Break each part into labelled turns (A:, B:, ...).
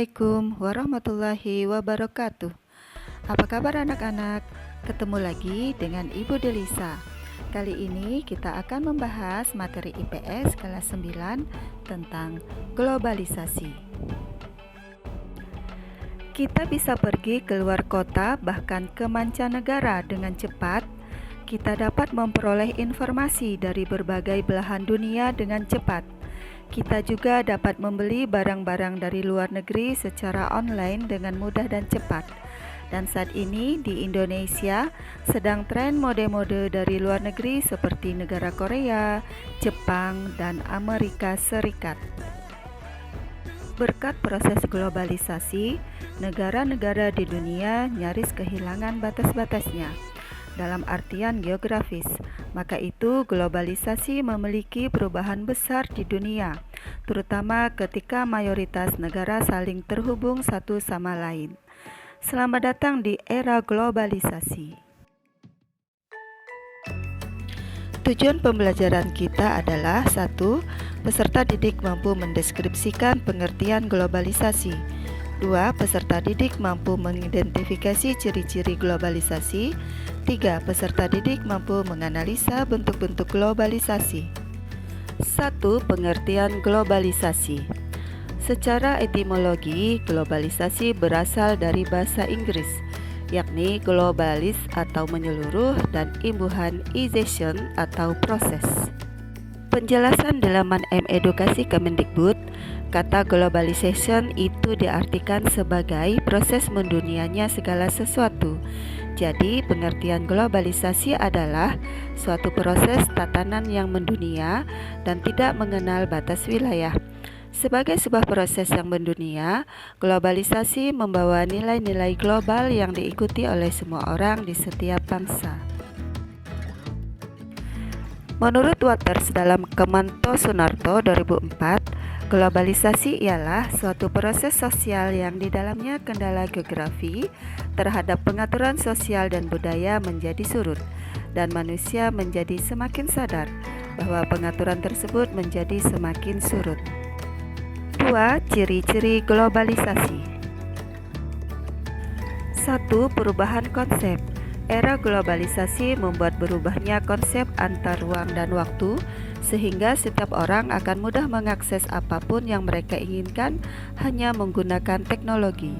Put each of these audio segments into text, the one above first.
A: Assalamualaikum warahmatullahi wabarakatuh. Apa kabar anak-anak? Ketemu lagi dengan Ibu Delisa. Kali ini kita akan membahas materi IPS kelas 9 tentang globalisasi. Kita bisa pergi keluar kota bahkan ke mancanegara dengan cepat. Kita dapat memperoleh informasi dari berbagai belahan dunia dengan cepat. Kita juga dapat membeli barang-barang dari luar negeri secara online dengan mudah dan cepat. Dan saat ini di Indonesia sedang tren mode-mode dari luar negeri seperti negara Korea, Jepang, dan Amerika Serikat. Berkat proses globalisasi, negara-negara di dunia nyaris kehilangan batas-batasnya dalam artian geografis. Maka itu globalisasi memiliki perubahan besar di dunia, terutama ketika mayoritas negara saling terhubung satu sama lain. Selamat datang di era globalisasi. Tujuan pembelajaran kita adalah 1. Peserta didik mampu mendeskripsikan pengertian globalisasi. 2. Peserta didik mampu mengidentifikasi ciri-ciri globalisasi. 3. Peserta didik mampu menganalisa bentuk-bentuk globalisasi. 1. Pengertian globalisasi. Secara etimologi, globalisasi berasal dari bahasa Inggris, yakni globalis atau menyeluruh dan imbuhan-ization atau proses. Penjelasan di laman M-Edukasi Kemendikbud, kata globalization itu diartikan sebagai proses mendunianya segala sesuatu. Jadi, pengertian globalisasi adalah suatu proses tatanan yang mendunia dan tidak mengenal batas wilayah. Sebagai sebuah proses yang mendunia, globalisasi membawa nilai-nilai global yang diikuti oleh semua orang di setiap bangsa. Menurut Waters dalam Kemento Sunarto 2004, globalisasi ialah suatu proses sosial yang di dalamnya kendala geografi terhadap pengaturan sosial dan budaya menjadi surut, dan manusia menjadi semakin sadar bahwa pengaturan tersebut menjadi semakin surut. 2. Ciri-ciri globalisasi. 1. Perubahan konsep. Era globalisasi membuat berubahnya konsep antar ruang dan waktu, sehingga setiap orang akan mudah mengakses apapun yang mereka inginkan hanya menggunakan teknologi.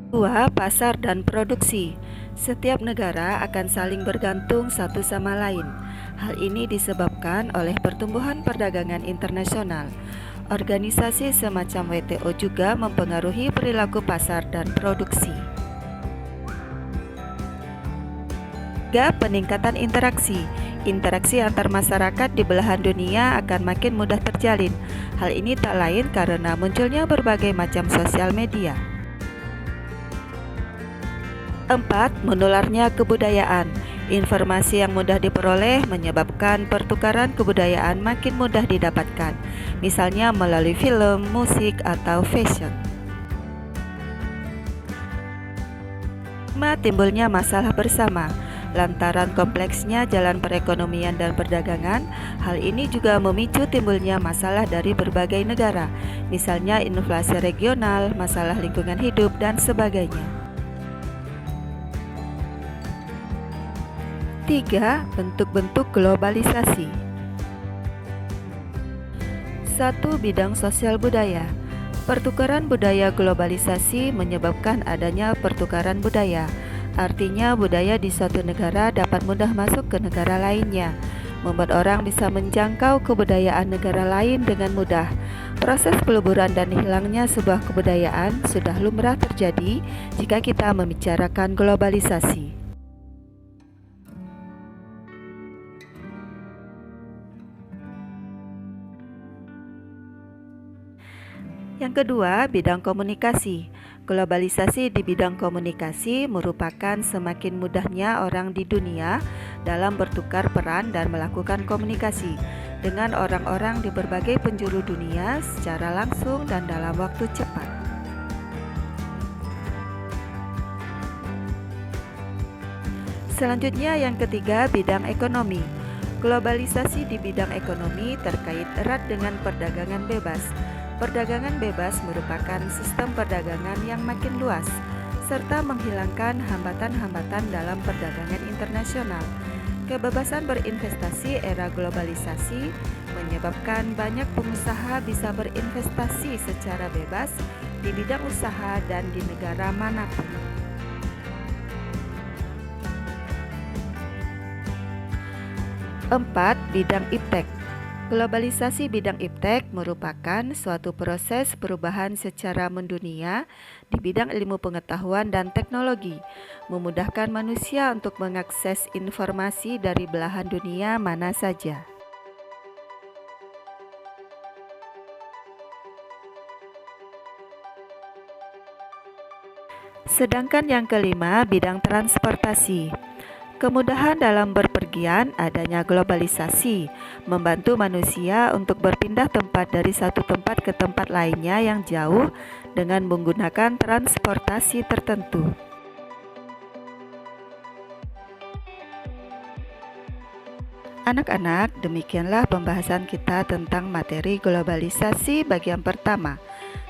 A: 2. Pasar dan produksi. Setiap negara akan saling bergantung satu sama lain. Hal ini disebabkan oleh pertumbuhan perdagangan internasional. Organisasi semacam WTO juga mempengaruhi perilaku pasar dan produksi. 3. Peningkatan interaksi. Interaksi antar masyarakat di belahan dunia akan makin mudah terjalin. Hal ini tak lain karena munculnya berbagai macam sosial media. 4. Menularnya kebudayaan. Informasi yang mudah diperoleh menyebabkan pertukaran kebudayaan makin mudah didapatkan, misalnya melalui film, musik, atau fashion. 5. Timbulnya masalah bersama. Lantaran kompleksnya jalan perekonomian dan perdagangan, hal ini juga memicu timbulnya masalah dari berbagai negara, misalnya inflasi regional, masalah lingkungan hidup, dan sebagainya. 3. Bentuk-bentuk globalisasi. 1. Bidang sosial budaya. Pertukaran budaya globalisasi menyebabkan adanya pertukaran budaya. Artinya budaya di suatu negara dapat mudah masuk ke negara lainnya, membuat orang bisa menjangkau kebudayaan negara lain dengan mudah. Proses peluburan dan hilangnya sebuah kebudayaan sudah lumrah terjadi jika kita membicarakan globalisasi. Yang kedua, bidang komunikasi. Globalisasi di bidang komunikasi merupakan semakin mudahnya orang di dunia dalam bertukar peran dan melakukan komunikasi dengan orang-orang di berbagai penjuru dunia secara langsung dan dalam waktu cepat. Selanjutnya yang ketiga, bidang ekonomi. Globalisasi di bidang ekonomi terkait erat dengan perdagangan bebas. Perdagangan bebas merupakan sistem perdagangan yang makin luas, serta menghilangkan hambatan-hambatan dalam perdagangan internasional. Kebebasan berinvestasi era globalisasi menyebabkan banyak pengusaha bisa berinvestasi secara bebas di bidang usaha dan di negara manapun. 4. Bidang iptek. Globalisasi bidang iptek merupakan suatu proses perubahan secara mendunia di bidang ilmu pengetahuan dan teknologi, memudahkan manusia untuk mengakses informasi dari belahan dunia mana saja. Sedangkan yang kelima, bidang transportasi. Kemudahan dalam berpergian, adanya globalisasi, membantu manusia untuk berpindah tempat dari satu tempat ke tempat lainnya yang jauh dengan menggunakan transportasi tertentu. Anak-anak, demikianlah pembahasan kita tentang materi globalisasi bagian pertama.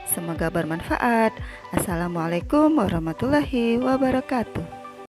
A: Semoga bermanfaat. Assalamualaikum warahmatullahi wabarakatuh.